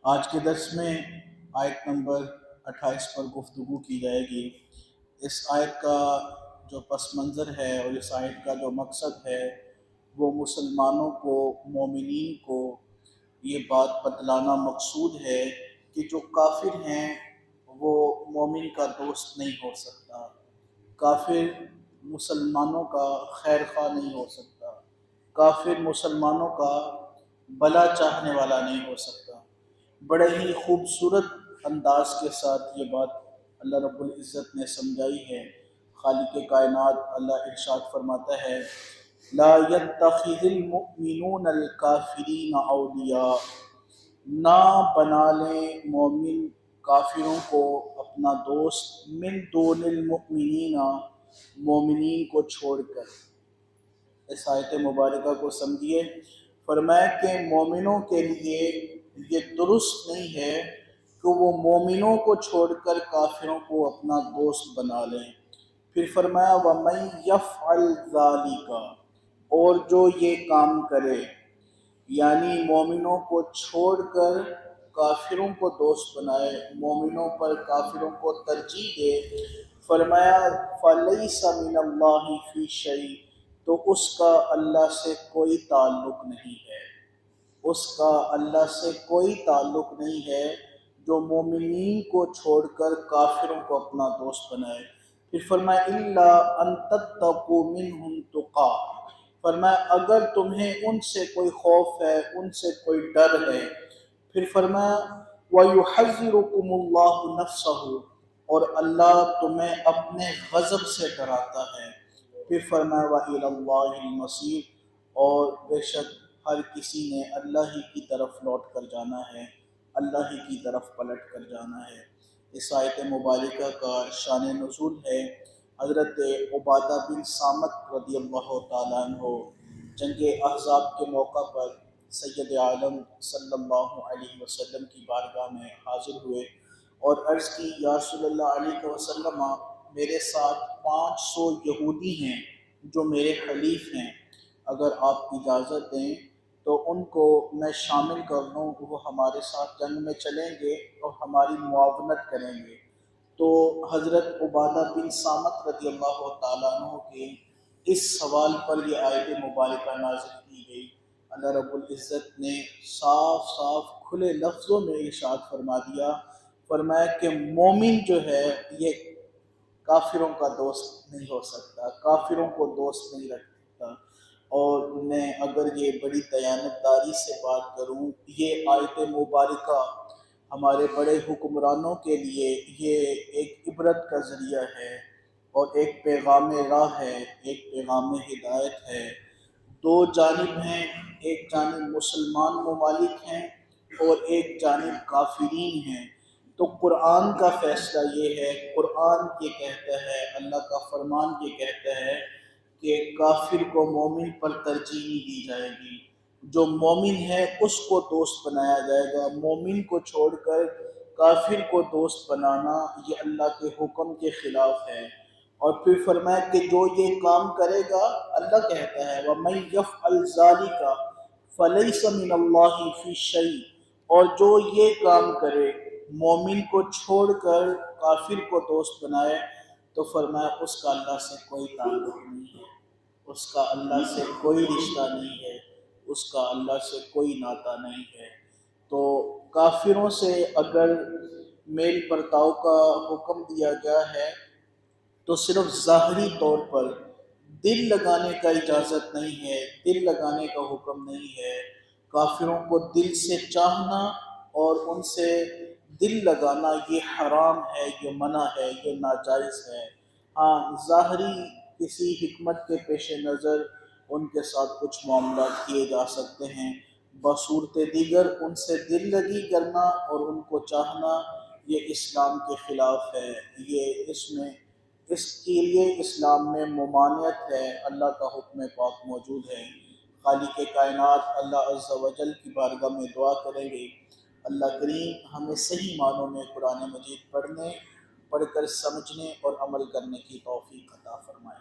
آج کے درس میں آیت نمبر 28 پر گفتگو کی جائے گی۔ اس آیت کا جو پس منظر ہے اور اس آیت کا جو مقصد ہے وہ مسلمانوں کو، مومنین کو یہ بات بتلانا مقصود ہے کہ جو کافر ہیں وہ مومن کا دوست نہیں ہو سکتا، کافر مسلمانوں کا خیر خواہ نہیں ہو سکتا، کافر مسلمانوں کا بھلا چاہنے والا نہیں ہو سکتا۔ بڑے ہی خوبصورت انداز کے ساتھ یہ بات اللہ رب العزت نے سمجھائی ہے۔ خالق کائنات اللہ ارشاد فرماتا ہے، لا يتخذ المؤمنون الکافرین اولیاء، نہ بنا لیں مومن کافروں کو اپنا دوست، من دون المؤمنین، مومنین کو چھوڑ کر۔ اس آیت مبارکہ کو سمجھیے، فرمایا کہ مومنوں کے لیے یہ درست نہیں ہے کہ وہ مومنوں کو چھوڑ کر کافروں کو اپنا دوست بنا لیں۔ پھر فرمایا وَمَن يَفْعَلْ ذَلِكَ، اور جو یہ کام کرے، یعنی مومنوں کو چھوڑ کر کافروں کو دوست بنائے، مومنوں پر کافروں کو ترجیح دے، فرمایا فَلَيْسَ مِنَ اللَّهِ فِي شَيْءٍ، تو اس کا اللہ سے کوئی تعلق نہیں ہے، اس کا اللہ سے کوئی تعلق نہیں ہے جو مومنین کو چھوڑ کر کافروں کو اپنا دوست بنائے۔ پھر فرمایا إِلَّا أَن تَتَّقُوا مِنْهُمْ تُقَاةً، فرمایا اگر تمہیں ان سے کوئی خوف ہے، ان سے کوئی ڈر ہے۔ پھر فرمایا وَيُحَذِّرُكُمُ اللَّهُ نَفْسَهُ، اور اللہ تمہیں اپنے غضب سے ڈراتا ہے۔ پھر فرمایا وَإِلَى اللَّهِ الْمَصِيرُ، اور بے شک ہر کسی نے اللہ ہی کی طرف لوٹ کر جانا ہے، اللہ ہی کی طرف پلٹ کر جانا ہے۔ اس آیت مبارکہ کا شان نزول ہے، حضرت عبادہ بن صامت رضی اللہ تعالیٰ عنہ جنگ احزاب کے موقع پر سید عالم صلی اللہ علیہ وسلم کی بارگاہ میں حاضر ہوئے اور عرض کی، یا رسول اللہ علیہ وسلم، میرے ساتھ 500 یہودی ہیں جو میرے حلیف ہیں، اگر آپ اجازت دیں تو ان کو میں شامل کر لوں، وہ ہمارے ساتھ جنگ میں چلیں گے اور ہماری معاونت کریں گے۔ تو حضرت عبادہ بن صامت رضی اللہ تعالیٰ عنہ کے اس سوال پر یہ آیت مبارکہ نازل کی گئی۔ اللہ رب العزت نے صاف صاف کھلے لفظوں میں ارشاد فرما دیا، فرمایا کہ مومن جو ہے یہ کافروں کا دوست نہیں ہو سکتا، کافروں کو دوست نہیں رکھتا۔ اور میں اگر یہ بڑی دیانتداری سے بات کروں، یہ آیت مبارکہ ہمارے بڑے حکمرانوں کے لیے یہ ایک عبرت کا ذریعہ ہے اور ایک پیغام راہ ہے، ایک پیغام ہدایت ہے۔ دو جانب ہیں، ایک جانب مسلمان ممالک ہیں اور ایک جانب کافرین ہیں۔ تو قرآن کا فیصلہ یہ ہے، قرآن یہ کہتا ہے، اللہ کا فرمان یہ کہتا ہے کہ کافر کو مومن پر ترجیح نہیں دی جائے گی، جو مومن ہے اس کو دوست بنایا جائے گا۔ مومن کو چھوڑ کر کافر کو دوست بنانا یہ اللہ کے حکم کے خلاف ہے۔ اور پھر فرمایا کہ جو یہ کام کرے گا، اللہ کہتا ہے وَمَن يَفْعَلْ ذَلِكَ فَلَيْسَ مِنَ اللَّهِ فِي شَيْءٍ، اور جو یہ کام کرے، مومن کو چھوڑ کر کافر کو دوست بنائے، تو فرمایا اس کا اللہ سے کوئی تعلق نہیں ہے، اس کا اللہ سے کوئی رشتہ نہیں ہے، اس کا اللہ سے کوئی ناطہ نہیں ہے۔ تو کافروں سے اگر میل برتاؤ کا حکم دیا گیا ہے تو صرف ظاہری طور پر، دل لگانے کا اجازت نہیں ہے، دل لگانے کا حکم نہیں ہے۔ کافروں کو دل سے چاہنا اور ان سے دل لگانا یہ حرام ہے، یہ منع ہے، یہ ناجائز ہے۔ ہاں، ظاہری کسی حکمت کے پیش نظر ان کے ساتھ کچھ معاملات کیے جا سکتے ہیں، بصورت دیگر ان سے دل لگی کرنا اور ان کو چاہنا یہ اسلام کے خلاف ہے، یہ اس کے لیے اسلام میں ممانعت ہے، اللہ کا حکم پاک موجود ہے۔ خالق کائنات اللہ عز و جل کی بارگاہ میں دعا کریں گے، اللہ کریم ہمیں صحیح معنوں میں قرآن مجید پڑھ کر سمجھنے اور عمل کرنے کی توفیق عطا فرمائے۔